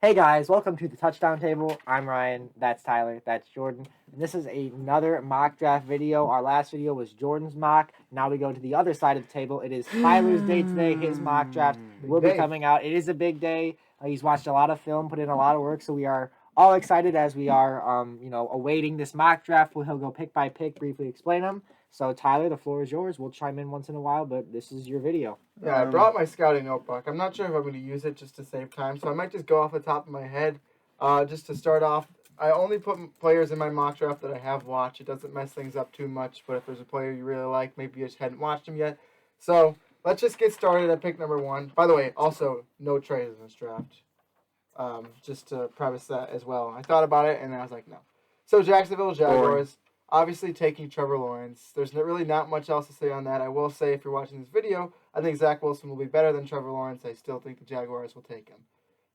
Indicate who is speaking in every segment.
Speaker 1: Hey guys, welcome to the Touchdown Table. I'm Ryan, that's Tyler, that's Jordan. And this is another mock draft video. Our last video was Jordan's mock. Now we go to the other side of the table. It is Tyler's day today. His mock draft will be coming out. It is a big day. He's watched a lot of film, put in a lot of work, so we are all excited as we are awaiting this mock draft. He'll go pick by pick, briefly explain them. So Tyler, the floor is yours. We'll chime in once in a while, but this is your video.
Speaker 2: Yeah, I brought my scouting notebook. I'm not sure if I'm going to use it just to save time, so I might just go off the top of my head. Just to start off, I only put players in my mock draft that I have watched. It doesn't mess things up too much, but if there's a player you really like, maybe you just hadn't watched him yet. So let's just get started at pick number 1. By the way, also, no trades in this draft. Just to preface that as well. I thought about it, and I was like, no. So Jacksonville Jaguars. Obviously taking Trevor Lawrence. There's really not much else to say on that. I will say, if you're watching this video, I think Zach Wilson will be better than Trevor Lawrence. I still think the Jaguars will take him.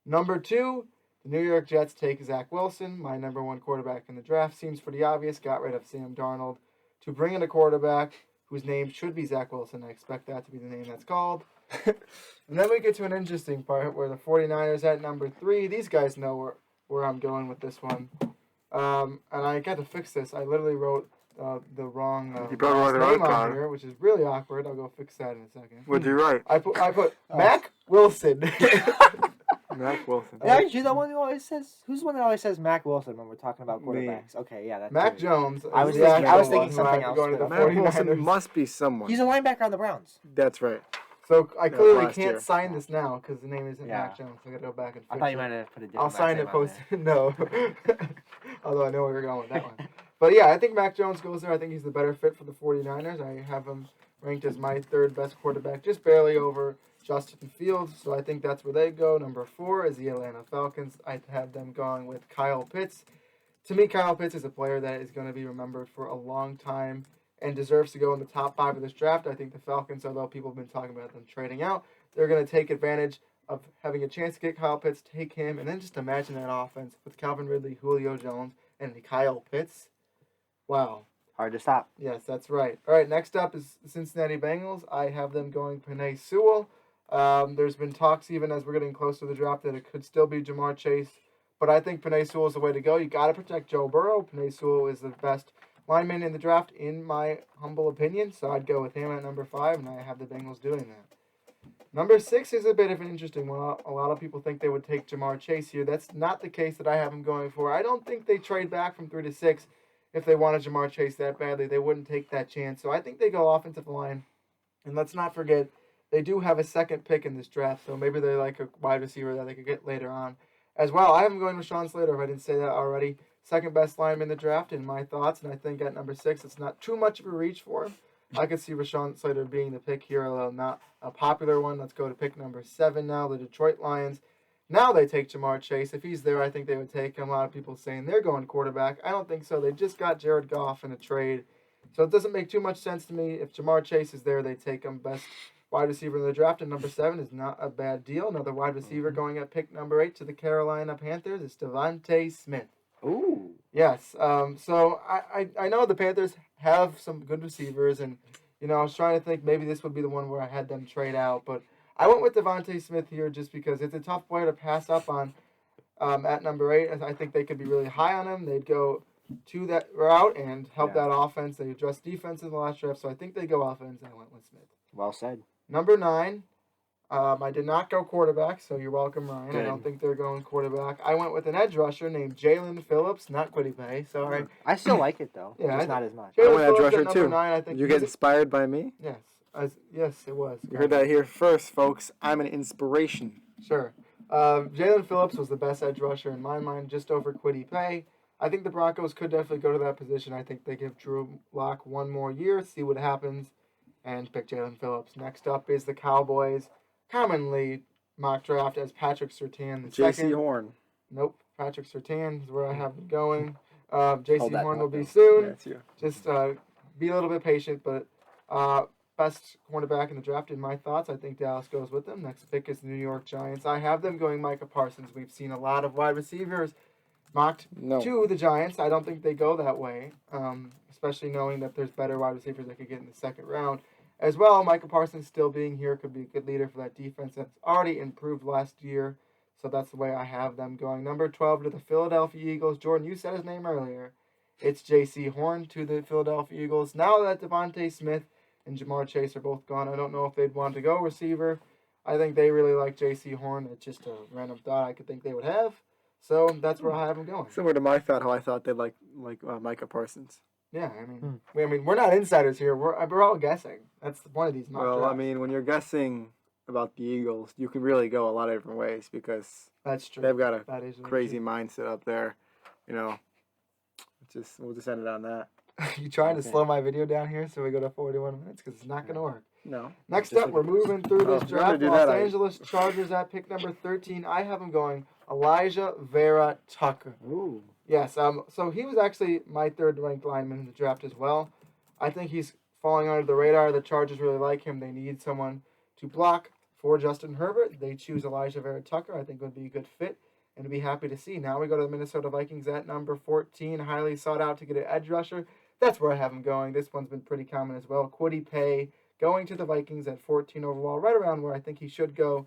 Speaker 2: Number 2, the New York Jets take Zach Wilson. My number 1 quarterback in the draft. Seems pretty obvious. Got rid of Sam Darnold to bring in a quarterback whose name should be Zach Wilson. I expect that to be the name that's called. And then we get to an interesting part where the 49ers at number 3. These guys know where I'm going with this one. And I got to fix this. I literally wrote the wrong name on here, which is really awkward. I'll go fix that in a second.
Speaker 3: What'd you write?
Speaker 2: I put Mac Wilson.
Speaker 3: Mac Wilson.
Speaker 1: Yeah, are you the one who always says? Who's the one that always says Mac Wilson when we're talking about quarterbacks? Okay, yeah, that's
Speaker 2: Mac
Speaker 1: weird.
Speaker 2: Jones.
Speaker 1: I was thinking something else.
Speaker 3: Mac Wilson must be someone.
Speaker 1: He's a linebacker on the Browns.
Speaker 3: That's right.
Speaker 2: So I clearly can't sign this now because the name isn't Mac Jones. I gotta go back and fix it.
Speaker 1: I thought you might have put a different
Speaker 2: I'll sign it post.
Speaker 1: there.
Speaker 2: No. Although I know where you're going with that one. But yeah, I think Mac Jones goes there. I think he's the better fit for the 49ers. I have him ranked as my 3rd best quarterback, just barely over Justin Fields. So I think that's where they go. Number 4 is the Atlanta Falcons. I have them going with Kyle Pitts. To me, Kyle Pitts is a player that is going to be remembered for a long time and deserves to go in the top 5 of this draft. I think the Falcons, although people have been talking about them trading out, they're going to take advantage of having a chance to get Kyle Pitts, take him, and then just imagine that offense with Calvin Ridley, Julio Jones, and Kyle Pitts. Wow.
Speaker 1: Hard to stop.
Speaker 2: Yes, that's right. All right, next up is the Cincinnati Bengals. I have them going Penei Sewell. There's been talks even as we're getting close to the draft that it could still be Jamar Chase, but I think Penei Sewell is the way to go. You got to protect Joe Burrow. Penei Sewell is the best lineman in the draft, in my humble opinion, so I'd go with him at number 5, and I have the Bengals doing that. Number 6 is a bit of an interesting one. A lot of people think they would take Jamar Chase here. That's not the case that I have him going for. I don't think they trade back from 3 to 6 if they wanted Jamar Chase that badly. They wouldn't take that chance, so I think they go offensive line. And let's not forget, they do have a 2nd pick in this draft, so maybe they're like a wide receiver that they could get later on. As well, I have them going with Rashawn Slater, if I didn't say that already. 2nd best lineman in the draft, in my thoughts, and I think at number 6, it's not too much of a reach for him. I could see Rashawn Slater being the pick here, although not a popular one. Let's go to pick number 7 now, the Detroit Lions. Now they take Jamar Chase. If he's there, I think they would take him. A lot of people saying they're going quarterback. I don't think so. They just got Jared Goff in a trade, so it doesn't make too much sense to me. If Jamar Chase is there, they take him. Best wide receiver in the draft, and number 7 is not a bad deal. Another wide receiver going at pick number 8 to the Carolina Panthers is Devonte Smith.
Speaker 1: Ooh.
Speaker 2: Yes. So I know the Panthers have some good receivers, and I was trying to think maybe this would be the one where I had them trade out, but I went with Devonte Smith here just because it's a tough player to pass up on at number 8. I think they could be really high on him. They'd go to that route and help that offense. They addressed defense in the last draft, so I think they go offense, and I went with Smith.
Speaker 1: Well said.
Speaker 2: Number 9. I did not go quarterback, so you're welcome, Ryan.
Speaker 1: Good.
Speaker 2: I don't think they're going quarterback. I went with an edge rusher named Jalen Phillips, not Quiddy Pay. Sorry.
Speaker 1: I still like it, though.
Speaker 2: Yeah,
Speaker 1: just not as much.
Speaker 3: I went edge rusher,
Speaker 2: number
Speaker 3: too.
Speaker 2: 9, I think
Speaker 3: You get inspired by me?
Speaker 2: Yes. Yes, it was.
Speaker 3: You heard that here first, folks. I'm an inspiration.
Speaker 2: Sure. Jalen Phillips was the best edge rusher in my mind, just over Quiddy Pay. I think the Broncos could definitely go to that position. I think they give Drew Lock 1 more year, see what happens, and pick Jalen Phillips. Next up is the Cowboys. Commonly mock draft as Patrick Surtain.
Speaker 3: J.C. Horn.
Speaker 2: Nope. Patrick Surtain is where I have it going. J.C. Horn will be
Speaker 3: Yeah,
Speaker 2: soon.
Speaker 3: it's you.
Speaker 2: Just be a little bit patient, but best cornerback in the draft in my thoughts. I think Dallas goes with them. Next pick is the New York Giants. I have them going Micah Parsons. We've seen a lot of wide receivers mocked to the Giants. I don't think they go that way, especially knowing that there's better wide receivers that could get in the 2nd round. As well, Micah Parsons still being here could be a good leader for that defense that's already improved last year. So that's the way I have them going. Number 12 to the Philadelphia Eagles. Jordan, you said his name earlier. It's J.C. Horn to the Philadelphia Eagles. Now that Devonte Smith and Jamar Chase are both gone, I don't know if they'd want to go receiver. I think they really like J.C. Horn. It's just a random thought I could think they would have. So that's where I have them going.
Speaker 3: Similar to my thought, how I thought they'd like Micah Parsons.
Speaker 2: Yeah, I mean, we're not insiders here. We're all guessing. That's the point of these mock
Speaker 3: Well,
Speaker 2: drafts.
Speaker 3: I mean, when you're guessing about the Eagles, you can really go a lot of different ways because
Speaker 2: that's true.
Speaker 3: they've got
Speaker 2: That
Speaker 3: a
Speaker 2: is really
Speaker 3: crazy
Speaker 2: true.
Speaker 3: mindset up there. You know, we'll just end it on that.
Speaker 2: You trying to
Speaker 1: Okay.
Speaker 2: slow my video down here so we go to 41 minutes? Because it's not going to work.
Speaker 3: No.
Speaker 2: Next
Speaker 1: Just
Speaker 2: up, we're moving through this
Speaker 3: if you wanna
Speaker 2: draft.
Speaker 3: do
Speaker 2: Los
Speaker 3: that,
Speaker 2: Angeles Chargers at pick number 13. I have them going Elijah Vera Tucker.
Speaker 1: Ooh.
Speaker 2: Yes, so he was actually my third-ranked lineman in the draft as well. I think he's falling under the radar. The Chargers really like him. They need someone to block for Justin Herbert. They choose Elijah Vera Tucker. I think would be a good fit and be happy to see. Now we go to the Minnesota Vikings at number 14. Highly sought out to get an edge rusher. That's where I have him going. This one's been pretty common as well. Kwity Paye going to the Vikings at 14 overall, right around where I think he should go.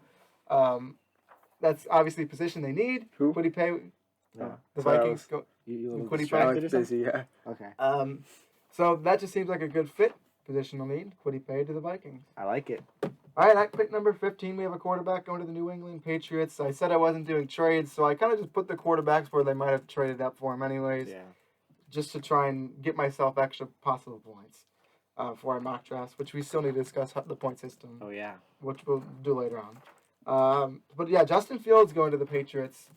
Speaker 2: That's obviously a position they need.
Speaker 3: Who?
Speaker 2: Kwity Paye.
Speaker 1: No.
Speaker 2: The
Speaker 3: So I
Speaker 2: Vikings
Speaker 3: was-
Speaker 2: go.
Speaker 1: You
Speaker 2: Kwity
Speaker 1: little
Speaker 2: Paye?
Speaker 1: distracted or
Speaker 3: Alex
Speaker 1: something?
Speaker 3: busy, yeah.
Speaker 1: Okay.
Speaker 2: So that just seems like a good fit. Positional need. Kwity Paye to the Vikings.
Speaker 1: I like it.
Speaker 2: All right, at pick number 15, we have a quarterback going to the New England Patriots. I said I wasn't doing trades, so I kind of just put the quarterbacks where they might have traded up for him anyways,
Speaker 1: Yeah.
Speaker 2: just to try and get myself extra possible points for our mock drafts, which we still need to discuss the point system,
Speaker 1: Oh yeah.
Speaker 2: which we'll do later on. But yeah, Justin Fields going to the Patriots.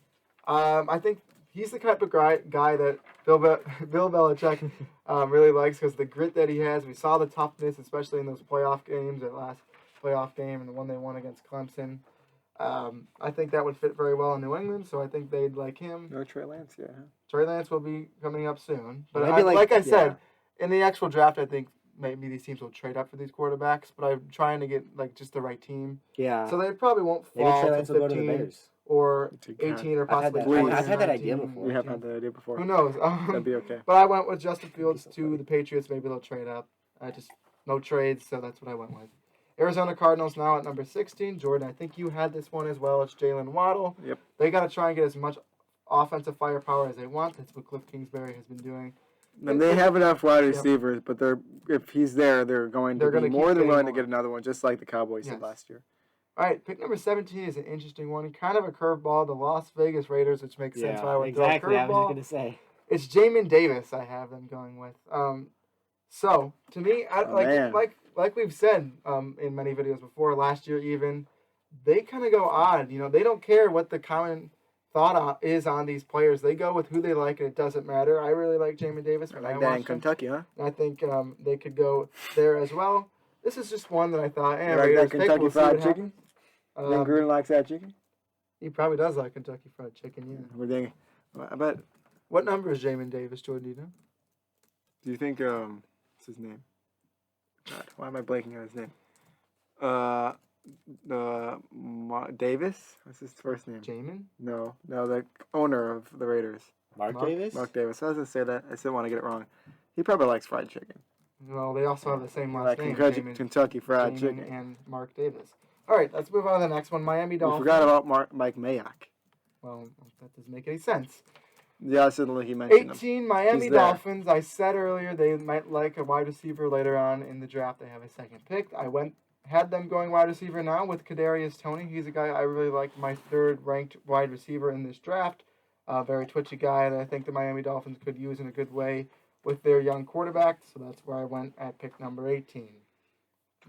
Speaker 2: I think he's the type of guy that Bill Belichick really likes because the grit that he has. We saw the toughness, especially in those playoff games, that last playoff game and the one they won against Clemson. I think that would fit very well in New England, so I think they'd like him.
Speaker 3: No Trey Lance, yeah.
Speaker 2: Trey Lance will be coming up soon. But
Speaker 1: Maybe
Speaker 2: like I said, in the actual draft, I think maybe these teams will trade up for these quarterbacks, but I'm trying to get like just the right team.
Speaker 1: Yeah.
Speaker 2: So they probably won't
Speaker 1: Maybe
Speaker 2: fall
Speaker 1: Trey
Speaker 2: to
Speaker 1: Lance will go to the
Speaker 2: 15
Speaker 1: Bears.
Speaker 2: or
Speaker 3: If you can.
Speaker 2: 18 or
Speaker 1: I've had
Speaker 2: possibly
Speaker 1: that-
Speaker 2: 20
Speaker 3: I've
Speaker 2: or
Speaker 1: had that
Speaker 2: 19
Speaker 1: idea before.
Speaker 3: We have
Speaker 2: 19.
Speaker 3: had that idea before.
Speaker 2: Who knows?
Speaker 3: That'd be okay.
Speaker 2: But I went with Justin Fields
Speaker 1: so
Speaker 2: to
Speaker 1: funny.
Speaker 2: the Patriots. Maybe they'll trade up. I just no trades, so that's what I went with. Arizona Cardinals now at number 16. Jordan, I think you had this one as well. It's Jalen Waddle.
Speaker 3: Yep.
Speaker 2: They got to try and get as much offensive firepower as they want. That's what Cliff Kingsbury has been doing.
Speaker 3: And they have enough wide
Speaker 2: Yep.
Speaker 3: receivers, but if he's there, they're going
Speaker 2: They're
Speaker 3: to be
Speaker 2: gonna
Speaker 3: more
Speaker 2: keep
Speaker 3: than
Speaker 2: getting
Speaker 3: willing to
Speaker 2: more.
Speaker 3: get another one, just like the Cowboys
Speaker 2: Yes.
Speaker 3: did last year.
Speaker 2: All right, pick number 17 is an interesting one. Kind of a curveball. The Las Vegas Raiders, which makes sense why I
Speaker 1: Yeah.
Speaker 2: would
Speaker 1: Exactly.
Speaker 2: throw a
Speaker 1: I was
Speaker 2: curveball.
Speaker 1: just gonna say.
Speaker 2: It's Jamin Davis. I have them going with. So to me,
Speaker 3: man.
Speaker 2: like we've said in many videos before, last year even, they kind of go odd. You know, they don't care what the common thought is on these players. They go with who they like, and it doesn't matter. I really like Jamin Davis.
Speaker 3: I
Speaker 2: When
Speaker 3: like
Speaker 2: I
Speaker 3: that in
Speaker 2: watched him.
Speaker 3: Kentucky, huh?
Speaker 2: I think they could go there as well. This is just one that I thought,
Speaker 3: You like
Speaker 2: Raiders
Speaker 3: that
Speaker 2: pick,
Speaker 3: Kentucky
Speaker 2: we'll see
Speaker 3: Fried
Speaker 2: what
Speaker 3: Chicken?
Speaker 2: happens.
Speaker 3: Then Gruden likes that chicken?
Speaker 2: He probably does like Kentucky Fried Chicken, yeah.
Speaker 3: We're thinking, I bet.
Speaker 2: What number is Jamin Davis, Jordan? Do you know?
Speaker 3: Do you think, what's his name? God, why am I blanking on his name? Davis? What's his first name?
Speaker 2: Jamin?
Speaker 3: No, the owner of the Raiders.
Speaker 1: Mark
Speaker 2: Mark-
Speaker 1: Davis.
Speaker 3: Mark Davis. I was going to say that. I still want to get it wrong. He probably likes fried chicken.
Speaker 2: Well, they also have the same last
Speaker 3: Like
Speaker 2: name.
Speaker 3: Kentucky Fried
Speaker 2: Jamin
Speaker 3: Chicken.
Speaker 2: and Mark Davis. All right, let's move on to the next one. Miami
Speaker 3: We
Speaker 2: Dolphins.
Speaker 3: forgot about Mike Mayock.
Speaker 2: Well, that doesn't make any sense.
Speaker 3: Yeah, suddenly he mentioned him.
Speaker 2: 18 Miami
Speaker 3: He's there.
Speaker 2: Dolphins. I said earlier they might like a wide receiver later on in the draft. They have a second pick. Had them going wide receiver now with Kadarius Toney. He's a guy I really like, my third ranked wide receiver in this draft. Very twitchy guy that I think the Miami Dolphins could use in a good way with their young quarterback. So that's where I went at pick number 18.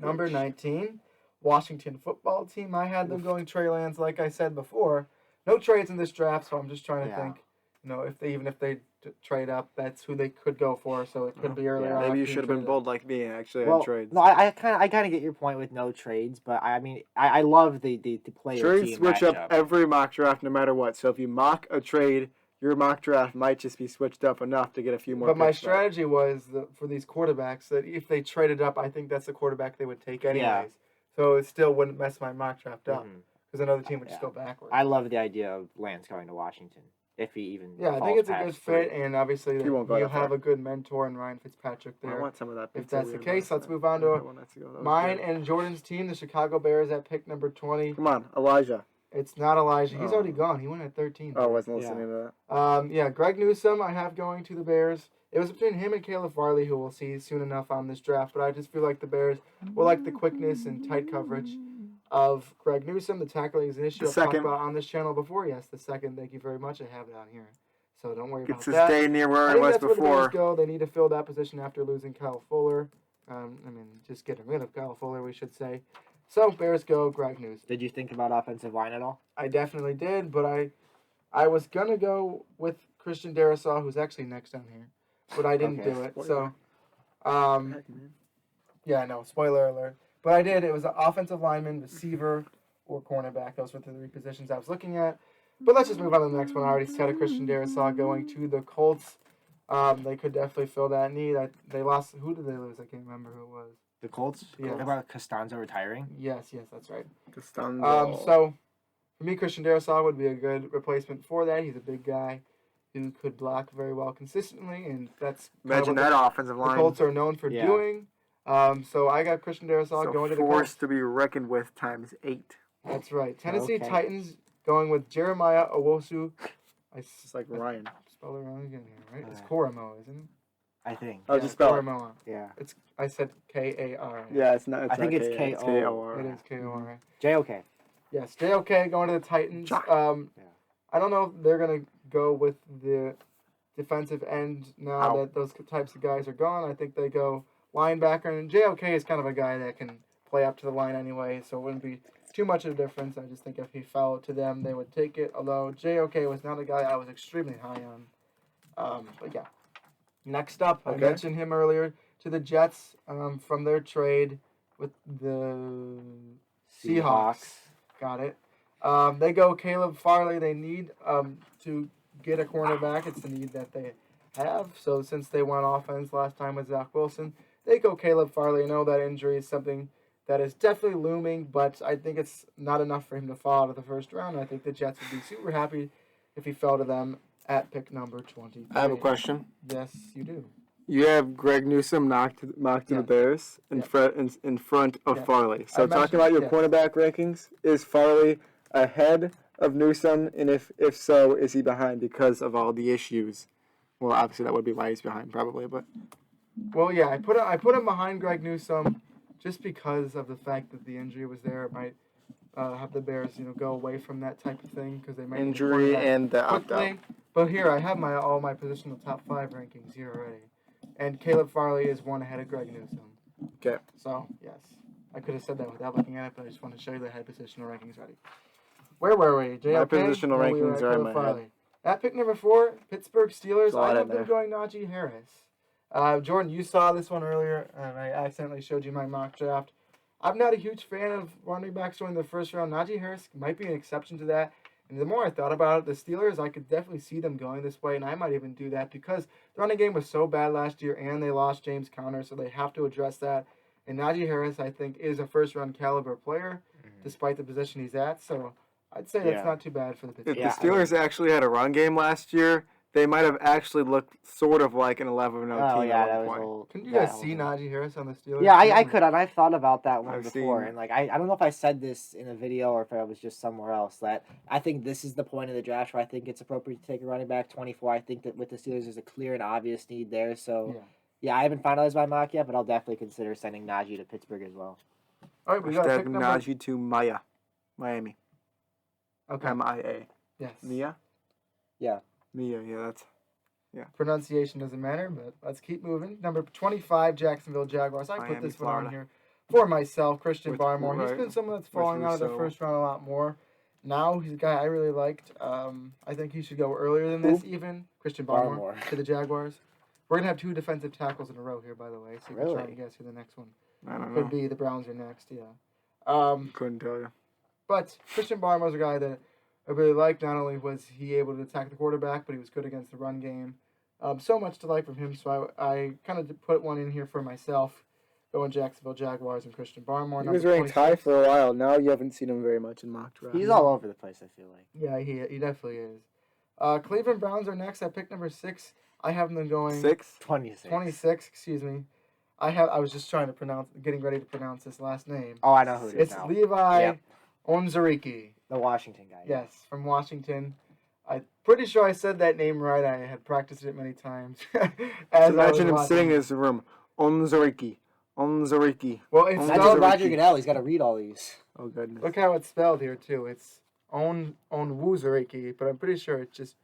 Speaker 2: Number 19, Washington football team. I had them going Trey Lance, like I said before. No trades in this draft, so I'm just trying to
Speaker 1: Yeah.
Speaker 2: think. You know, if they trade up, that's who they could go for. So it could be earlier.
Speaker 1: Yeah.
Speaker 2: on
Speaker 3: Maybe you
Speaker 2: after
Speaker 3: should have been
Speaker 2: traded
Speaker 3: bold like me and actually
Speaker 1: Well,
Speaker 3: had trades.
Speaker 1: no, I kind of get your point with no trades, but I mean, I love the player
Speaker 3: Trades
Speaker 1: team
Speaker 3: switch up
Speaker 1: matchup.
Speaker 3: every mock draft no matter what. So if you mock a trade, your mock draft might just be switched up enough to get a few more
Speaker 2: But my
Speaker 3: picks back.
Speaker 2: strategy was for these quarterbacks that if they traded up, I think that's the quarterback they would take anyways.
Speaker 1: Yeah.
Speaker 2: So it still wouldn't mess my mock draft up
Speaker 1: Mhm.
Speaker 2: because another team would just
Speaker 1: Yeah.
Speaker 2: go backwards.
Speaker 1: I love the idea of Lance going to Washington if he even.
Speaker 2: Yeah, I
Speaker 1: falls
Speaker 2: think it's a
Speaker 1: past
Speaker 2: good
Speaker 1: three.
Speaker 2: fit, and obviously
Speaker 3: He won't go
Speaker 2: you'll
Speaker 3: that far.
Speaker 2: have a good mentor in Ryan Fitzpatrick
Speaker 3: I
Speaker 2: there.
Speaker 3: want some of that
Speaker 2: If
Speaker 3: pizza
Speaker 2: that's the
Speaker 3: we had
Speaker 2: case,
Speaker 3: last
Speaker 2: let's
Speaker 3: night.
Speaker 2: move on
Speaker 3: We
Speaker 2: to
Speaker 3: had one nights ago. That was
Speaker 2: Mine
Speaker 3: good.
Speaker 2: and Jordan's team, the Chicago Bears, at pick number 20.
Speaker 3: Come on, Elijah.
Speaker 2: It's not Elijah. He's already gone. He went at 13.
Speaker 3: Oh, I wasn't listening to that.
Speaker 2: Greg Newsome I have going to the Bears. It was between him and Caleb Farley, who we'll see soon enough on this draft, but I just feel like the Bears will like the quickness and tight coverage of Greg Newsome. The tackling is an issue I've talked about on this channel before. Yes, the second. Thank you very much. I have it on here. So don't worry about that.
Speaker 3: Gets to stay near where it was
Speaker 2: that's where the Bears
Speaker 3: before.
Speaker 2: go. They need to fill that position after losing Kyle Fuller. Just getting rid of Kyle Fuller, we should say. So Bears go Greg Newsome.
Speaker 1: Did you think about offensive line at all?
Speaker 2: I definitely did, but I was gonna go with Christian Darrisaw, who's actually next on here, but I didn't do it. So, yeah, no, spoiler alert. But I did. It was an offensive lineman, receiver, or cornerback. Those were the three positions I was looking at. But let's just move on to the next one. I already said a Christian Darrisaw going to the Colts. They could definitely fill that need. They lost. Who did they lose? I can't remember who it was.
Speaker 1: The Colts?
Speaker 2: Yeah.
Speaker 1: What about Costanzo retiring?
Speaker 2: Yes, that's right.
Speaker 3: Costanzo.
Speaker 2: So, for me, Christian Darrisaw would be a good replacement for that. He's a big guy who could block very well consistently, and that's
Speaker 3: Imagine that offensive line.
Speaker 2: The Colts are known for doing. So I got Christian Darrisaw going to the Colts.
Speaker 3: Force to be reckoned with times 8.
Speaker 2: That's right. Tennessee Titans going with Jeremiah Owosu.
Speaker 3: It's like Ryan.
Speaker 2: Spell it wrong again here, right? It's Koromo, isn't it?
Speaker 1: I think.
Speaker 3: Oh, just spell it.
Speaker 2: Koromo.
Speaker 1: Yeah.
Speaker 2: I said K-A-R.
Speaker 3: Yeah, it's not.
Speaker 1: I think it's
Speaker 3: K-O-R.
Speaker 2: It is K-O-R.
Speaker 1: J-O-K.
Speaker 2: Yes, J-O-K going to the Titans. I don't know if they're going to go with the defensive end now that those types of guys are gone. I think they go linebacker. And J-O-K is kind of a guy that can play up to the line anyway, so it wouldn't be too much of a difference. I just think if he fell to them, they would take it. Although J-O-K was not a guy I was extremely high on. But yeah. Next up, I mentioned him earlier, to the Jets from their trade with the Seahawks. Got it. They go Caleb Farley. They need to get a cornerback. It's the need that they have. So since they went offense last time with Zach Wilson, they go Caleb Farley. I know that injury is something that is definitely looming, but I think it's not enough for him to fall out of the first round. I think the Jets would be super happy if he fell to them at pick number 20.
Speaker 3: I have a question.
Speaker 2: Yes, you do.
Speaker 3: You have Greg Newsome mocked to the Bears in front of Farley. So talking about your cornerback rankings, is Farley ahead of Newsome? And if so, is he behind because of all the issues? Well, obviously that would be why he's behind, probably. But
Speaker 2: well, yeah, I put him behind Greg Newsome just because of the fact that the injury was there. It might have the Bears, go away from that type of thing because they might
Speaker 3: injury and the opt-out.
Speaker 2: But here I have all my positional top 5 rankings here already, and Caleb Farley is one ahead of Greg Newsome.
Speaker 3: Okay.
Speaker 2: So yes, I could have said that without looking at it, but I just want to show you the head positional rankings ready. Where were we?
Speaker 3: My positional rankings are in my head.
Speaker 2: At pick number 4, Pittsburgh Steelers. I have them going Najee Harris. Jordan, you saw this one earlier, and I accidentally showed you my mock draft. I'm not a huge fan of running backs going in the first round. Najee Harris might be an exception to that. And the more I thought about it, the Steelers, I could definitely see them going this way, and I might even do that because the running game was so bad last year, and they lost James Conner, so they have to address that. And Najee Harris, I think, is a first-round caliber player, despite the position he's at. So I'd say that's not too bad for the Pittsburgh.
Speaker 3: If the Steelers actually had a run game last year, they might have actually looked sort of like an 11-0 team at one point.
Speaker 2: Can you guys see Najee Harris on the Steelers?
Speaker 1: Yeah, I could, and I've thought about that one before. And I don't know if I said this in a video or if I was just somewhere else, that I think this is the point of the draft where I think it's appropriate to take a running back 24. I think that with the Steelers, there's a clear and obvious need there. So, yeah, I haven't finalized my mock yet, but I'll definitely consider sending Najee to Pittsburgh as well.
Speaker 2: All right, we got to pick
Speaker 3: Najee to Miami.
Speaker 2: Okay.
Speaker 3: M-I-A.
Speaker 2: Yes.
Speaker 3: Mia?
Speaker 1: Yeah.
Speaker 3: Mia, that's... Yeah.
Speaker 2: Pronunciation doesn't matter, but let's keep moving. Number 25, Jacksonville Jaguars. I put this one on here for myself, Christian Barmore. He's been someone that's falling out of the first round a lot more. Now he's a guy I really liked. I think he should go earlier than this even. Christian Barmore to the Jaguars. We're going to have 2 defensive tackles in a row here, by the way, so you can try and guess who the next one could be. The Browns are next,
Speaker 3: Couldn't tell you.
Speaker 2: But Christian Barmore's a guy that I really liked. Not only was he able to attack the quarterback, but he was good against the run game. So much to like from him, so I kind of put one in here for myself, going Jacksonville Jaguars and Christian Barmore.
Speaker 3: He was ranked high for a while. Now you haven't seen him very much in mock draft.
Speaker 1: He's all over the place, I feel like.
Speaker 2: Yeah, he definitely is. Cleveland Browns are next at pick number 6. I have them going 26, excuse me. I was just getting ready to pronounce this last name.
Speaker 1: Oh, I know who it is
Speaker 2: It's
Speaker 1: now.
Speaker 2: Levi Onwuzurike.
Speaker 1: The Washington guy.
Speaker 2: Yes, from Washington. I'm pretty sure I said that name right. I had practiced it many times.
Speaker 3: So imagine him sitting in his room. Onzariki.
Speaker 2: Well, it's
Speaker 1: Imagine
Speaker 2: spelled.
Speaker 1: Roger Goodell. He's got to read all these.
Speaker 3: Oh, goodness.
Speaker 2: Look how it's spelled here too. It's Onwuzariki, but I'm pretty sure it's just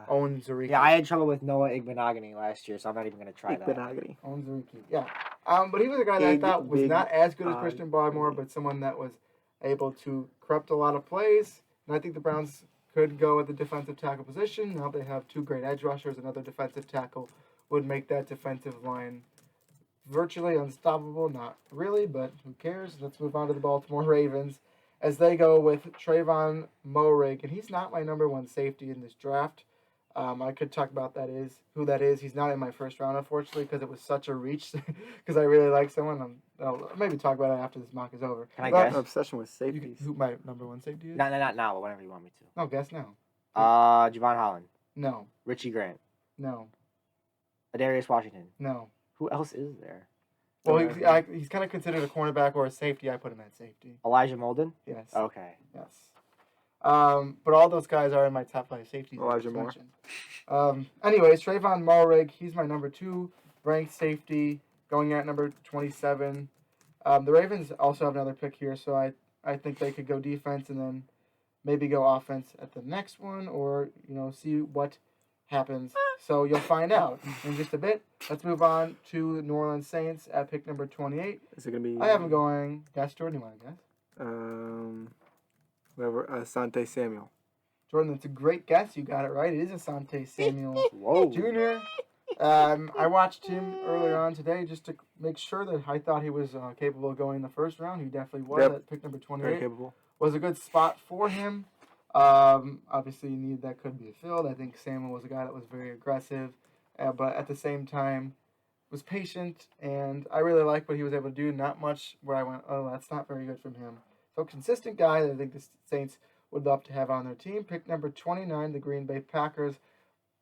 Speaker 2: Onzariki.
Speaker 1: Yeah, I had trouble with Noah Igbenogany last year, so I'm not even going to try that.
Speaker 2: Onzariki. Yeah. But he was a guy that I thought was not as good as Christian Barmore, but someone that was able to corrupt a lot of plays. And I think the Browns could go at the defensive tackle position. Now they have 2 great edge rushers. Another defensive tackle would make that defensive line virtually unstoppable. Not really, but who cares? Let's move on to the Baltimore Ravens as they go with Trayvon Moehrig. And he's not my number 1 safety in this draft. I could talk about who that is. He's not in my first round, unfortunately, because it was such a reach. Because I really like someone. I'll maybe talk about it after this mock is over.
Speaker 1: Can I guess?
Speaker 3: An obsession with safeties.
Speaker 2: Who my number 1 safety is?
Speaker 1: Not now, but whenever you want me to.
Speaker 2: No, guess now.
Speaker 1: Javon Holland.
Speaker 2: No.
Speaker 1: Richie Grant.
Speaker 2: No.
Speaker 1: Adarius Washington.
Speaker 2: No.
Speaker 1: Who else is there?
Speaker 2: Well, he's kind of considered a cornerback or a safety. I put him at safety.
Speaker 1: Elijah Molden?
Speaker 2: Yes.
Speaker 1: Okay.
Speaker 2: Yes. But all those guys are in my top 5 safeties.
Speaker 3: Elijah Moore.
Speaker 2: Anyways, Trayvon Moehrig, he's my number 2 ranked safety, going at number 27. The Ravens also have another pick here, so I think they could go defense and then maybe go offense at the next one, or see what happens. So you'll find out in just a bit. Let's move on to the New Orleans Saints at pick number 28.
Speaker 3: Is it gonna be?
Speaker 2: I have them going. Guess, Jordan. You want to guess?
Speaker 3: Whoever. Asante Samuel.
Speaker 2: Jordan, that's a great guess. You got it right. It is Asante Samuel Jr. I watched him earlier on today just to make sure that I thought he was capable of going in the first round. He definitely was at pick number 28.
Speaker 3: Very capable.
Speaker 2: Was a good spot for him. Obviously, need that could be filled. I think Samuel was a guy that was very aggressive, but at the same time was patient, and I really liked what he was able to do. Not much where I went, oh, that's not very good from him. So consistent guy that I think the Saints would love to have on their team. Pick number 29, the Green Bay Packers.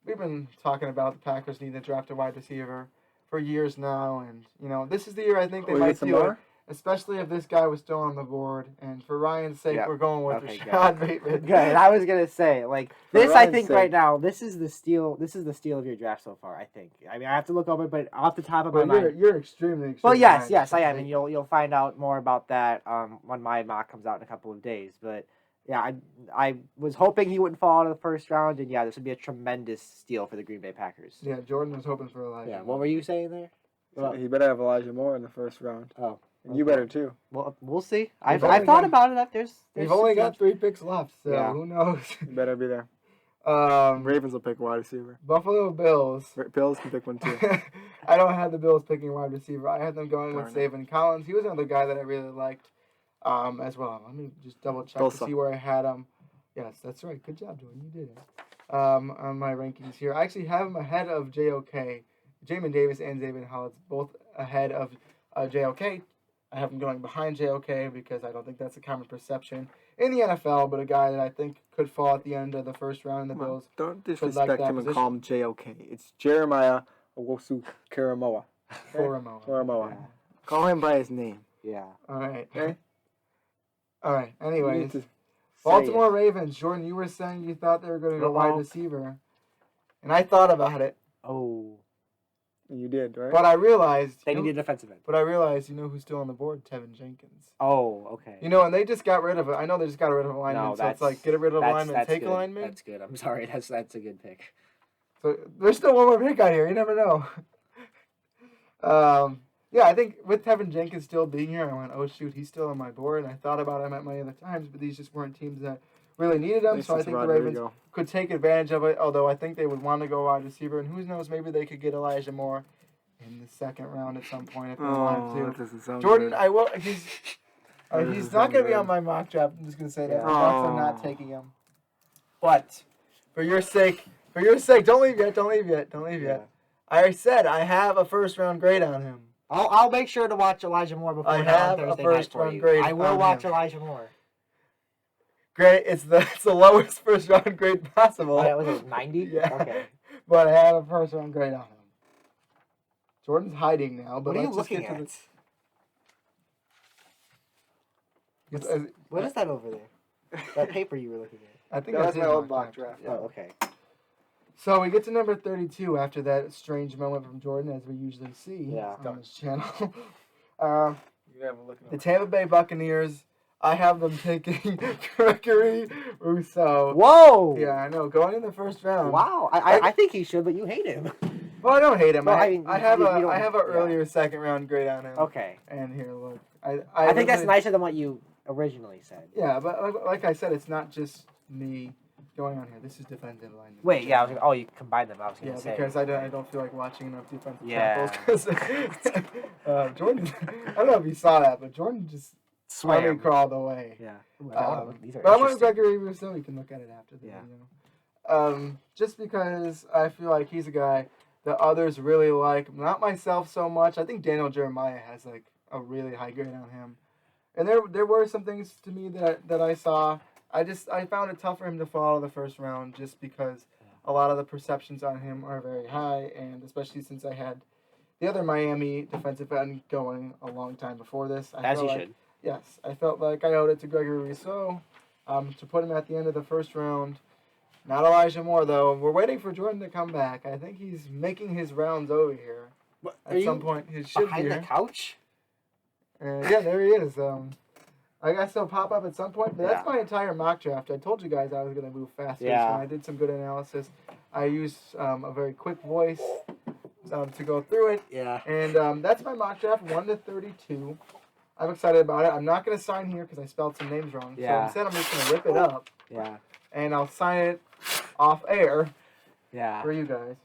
Speaker 2: We've been talking about the Packers needing to draft a wide receiver for years now, and this is the year I think they might do it. Especially if this guy was still on the board. And for Ryan's sake, we're going with Rashad Bateman.
Speaker 1: Good. I was going to say, this I think right now, this is the steal of your draft so far, I think. I mean, I have to look over it, but off the top of my mind.
Speaker 2: You're extremely
Speaker 1: Well, yes, I am. And you'll find out more about that when my mock comes out in a couple of days. But, yeah, I was hoping he wouldn't fall out of the first round. And, yeah, this would be a tremendous steal for the Green Bay Packers.
Speaker 2: Yeah, Jordan was hoping for Elijah.
Speaker 1: Yeah, what were you saying there?
Speaker 3: Well, he better have Elijah Moore in the first round.
Speaker 1: Oh.
Speaker 3: And you better too.
Speaker 1: Well, we'll see. I've thought about it.
Speaker 2: We've only got 3 picks left, so who knows?
Speaker 3: You better be there. Ravens will pick wide receiver.
Speaker 2: Buffalo Bills.
Speaker 3: Bills can pick one too.
Speaker 2: I don't have the Bills picking wide receiver. I had them going with Zaven Collins. He was another guy that I really liked as well. Let me just double check to see where I had him. Yes, that's right. Good job, Jordan. You did it. On my rankings here, I actually have him ahead of JOK. Jamin Davis and Xavier Hollins both ahead of JOK. I have him going behind JOK because I don't think that's a common perception in the NFL, but a guy that I think could fall at the end of the first round in the Bills.
Speaker 3: Don't disrespect him and call him JOK. It's Jeremiah Owosu Karamoa.
Speaker 2: Karamoa.
Speaker 3: Yeah. Call him by his name.
Speaker 1: Yeah.
Speaker 2: All right.
Speaker 3: Okay?
Speaker 2: All right. Anyways, Baltimore Ravens. Jordan, you were saying you thought they were going to go wide receiver, and I thought about it.
Speaker 1: Oh.
Speaker 3: You did, right?
Speaker 2: But I realized
Speaker 1: they needed a defensive end.
Speaker 2: But I realized, who's still on the board? Tevin Jenkins.
Speaker 1: Oh, okay.
Speaker 2: And they just got rid of it. I know they just got rid of a lineman, so it's like get rid of a lineman, take a lineman.
Speaker 1: That's good. I'm sorry. That's a good pick.
Speaker 2: So there's still one more pick out here. You never know. I think with Tevin Jenkins still being here, I went, oh shoot, he's still on my board. And I thought about him at my other times, but these just weren't teams that really needed him. So I think the Ravens could take advantage of it. Although I think they would want to go wide receiver, and who knows, maybe they could get Elijah Moore in the second round at some point if they wanted to. Jordan, I will. He's not going to be on my mock draft. I'm just going to say that. I'm not taking him. But for your sake, don't leave yet. I said I have a first round grade on him.
Speaker 1: I'll make sure to watch Elijah Moore before
Speaker 2: I have a first round grade.
Speaker 1: I will watch Elijah Moore.
Speaker 2: Great, it's the lowest first round grade possible.
Speaker 1: Was it 90?
Speaker 2: Yeah.
Speaker 1: Okay.
Speaker 2: But I have a first round grade on him. Jordan's hiding now, but
Speaker 1: what are you looking at? What is that over there? That paper you were looking at.
Speaker 2: I think
Speaker 3: That was
Speaker 2: his
Speaker 3: my old mock draft.
Speaker 1: Oh, okay.
Speaker 2: So we get to number 32 after that strange moment from Jordan, as we usually see
Speaker 1: Yeah.
Speaker 2: on this channel.
Speaker 3: You have a look at
Speaker 2: The Tampa Bay Buccaneers. I have them taking Gregory Rousseau.
Speaker 1: Whoa!
Speaker 2: Yeah, I know. Going in the first round.
Speaker 1: Wow. I think he should, but you hate him.
Speaker 2: Well, I don't hate him.
Speaker 1: Well,
Speaker 2: I have
Speaker 1: you
Speaker 2: a
Speaker 1: don't-
Speaker 2: I have an
Speaker 1: yeah.
Speaker 2: earlier second round grade on him.
Speaker 1: Okay.
Speaker 2: And here, look.
Speaker 1: I think that's
Speaker 2: really-
Speaker 1: nicer than what you originally said.
Speaker 2: Yeah, but like I said, it's not just me going on here. This is defensive line.
Speaker 1: Wait, yeah. You combined them. I was
Speaker 2: Yeah,
Speaker 1: gonna say.
Speaker 2: because I don't feel like watching enough defensive
Speaker 1: Yeah.
Speaker 2: tackles. 'Cause, Jordan, I don't know if you saw that, but Jordan just
Speaker 1: Swam.
Speaker 2: crawled away.
Speaker 1: Yeah. Ooh, these are
Speaker 2: But I'm with
Speaker 1: interesting.
Speaker 2: Gregory Rousseau. You can look at it after the video. Just because I feel like he's a guy that others really like. Not myself so much. I think Daniel Jeremiah has like a really high grade on him. And there were some things to me that I saw. I found it tough for him to fall out of the first round just because a lot of the perceptions on him are very high, and especially since I had the other Miami defensive end going a long time before this.
Speaker 1: As you should.
Speaker 2: Yes, I felt like I owed it to Gregory Rousseau to put him at the end of the first round. Not Elijah Moore, though. We're waiting for Jordan to come back. I think he's making his rounds over here. At some point, he should be
Speaker 1: Behind
Speaker 2: here.
Speaker 1: the couch?
Speaker 2: Yeah, there he is. I guess he'll pop up at some point, but that's my entire mock draft. I told you guys I was going to move fast.
Speaker 1: Yeah.
Speaker 2: And I did some good analysis. I used a very quick voice to go through it.
Speaker 1: Yeah.
Speaker 2: And that's my mock draft, 1 to 32. I'm excited about it. I'm not going to sign here because I spelled some names wrong.
Speaker 1: Yeah.
Speaker 2: So instead, I'm just going to rip it up.
Speaker 1: Yeah.
Speaker 2: And I'll sign it off air
Speaker 1: Yeah.
Speaker 2: for you guys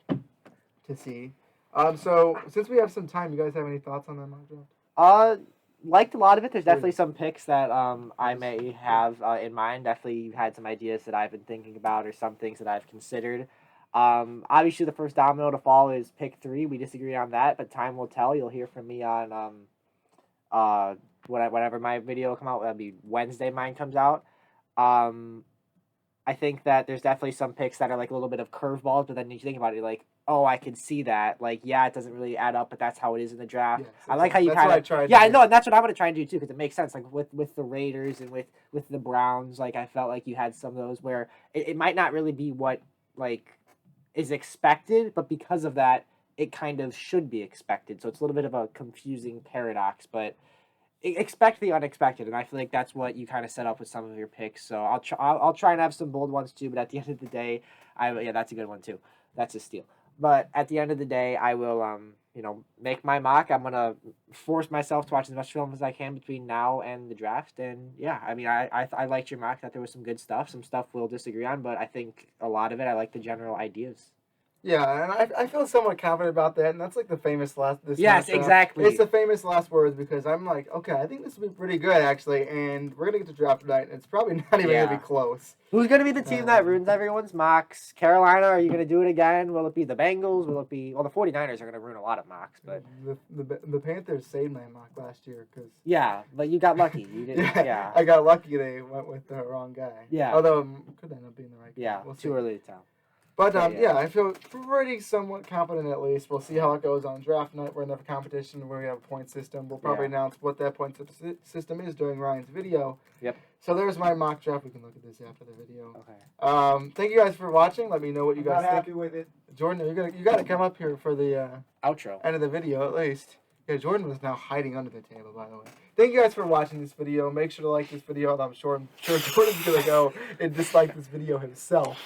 Speaker 2: to see. So since we have some time, you guys have any thoughts on that mock draft?
Speaker 1: Liked a lot of it. There's definitely some picks that I may have in mind. Definitely had some ideas that I've been thinking about or some things that I've considered. Obviously, the first domino to fall is pick 3. We disagree on that, but time will tell. You'll hear from me on whenever my video will come out. That'll be Wednesday. Mine comes out. I think that there's definitely some picks that are like a little bit of curveballs, but then you think about it, like, oh, I can see that. Like, yeah, it doesn't really add up, but that's how it is in the draft.
Speaker 2: Yes,
Speaker 1: I like how you
Speaker 2: that's
Speaker 1: kind
Speaker 2: what I
Speaker 1: of
Speaker 2: tried
Speaker 1: yeah,
Speaker 2: to
Speaker 1: I
Speaker 2: do.
Speaker 1: know, and that's what I'm gonna try and do too, because it makes sense. Like with the Raiders and with the Browns, like I felt like you had some of those where it might not really be what like is expected, but because of that, it kind of should be expected. So it's a little bit of a confusing paradox, but expect the unexpected, and I feel like that's what you kind of set up with some of your picks. So I'll try and have some bold ones too, but at the end of the day, that's a good one too. That's a steal. But at the end of the day, I will make my mock. I'm gonna force myself to watch as much film as I can between now and the draft. And yeah, I mean, I liked your mock. That there was some good stuff. Some stuff we'll disagree on, but I think a lot of it, I like the general ideas.
Speaker 2: Yeah, and I feel somewhat confident about that, and that's like the famous last.
Speaker 1: Yes, exactly.
Speaker 2: It's the famous last words because I'm like, okay, I think this will be pretty good actually, and we're gonna get to draft tonight, and it's probably not even gonna be close.
Speaker 1: Who's gonna be the team that ruins everyone's mocks? Carolina, are you gonna do it again? Will it be the Bengals? Will it be the 49ers are gonna ruin a lot of mocks, but
Speaker 2: The Panthers saved my mock last year because
Speaker 1: yeah, but you got lucky. You didn't. Yeah.
Speaker 2: I got lucky. They went with the wrong guy.
Speaker 1: Yeah.
Speaker 2: Although could end up being the right guy.
Speaker 1: Yeah,
Speaker 2: We'll see.
Speaker 1: too early to tell.
Speaker 2: But
Speaker 1: Okay,
Speaker 2: yeah, I feel pretty somewhat confident at least. We'll see how it goes on draft night. We're in a competition where we have a point system. We'll probably announce what that point system is during Ryan's video.
Speaker 1: Yep.
Speaker 2: So there's my mock draft. We can look at this after the video.
Speaker 1: Okay.
Speaker 2: Thank you guys for watching. Let me know what you guys
Speaker 3: I'm not
Speaker 2: think.
Speaker 3: happy with it.
Speaker 2: Jordan, you gotta come up here for the
Speaker 1: Outro.
Speaker 2: end of the video at least. Yeah, Jordan was now hiding under the table, by the way. Thank you guys for watching this video. Make sure to like this video. I'm sure Jordan's going to go and dislike this video himself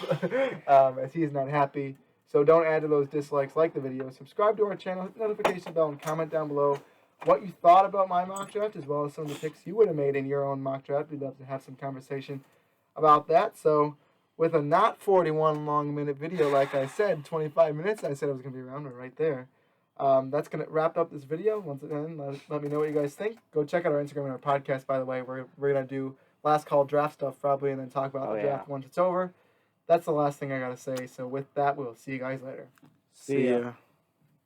Speaker 2: as he's not happy. So don't add to those dislikes. Like the video. Subscribe to our channel. Hit the notification bell and comment down below what you thought about my mock draft as well as some of the picks you would have made in your own mock draft. We'd love to have some conversation about that. So with a not 41 long minute video, like I said, 25 minutes, I said it was going to be around right there. That's going to wrap up this video. Once again, let me know what you guys think. Go check out our Instagram and our podcast, by the way. We're going to do last call draft stuff probably and then talk about the draft once it's over. That's the last thing I got to say. So with that, we'll see you guys later.
Speaker 1: See ya.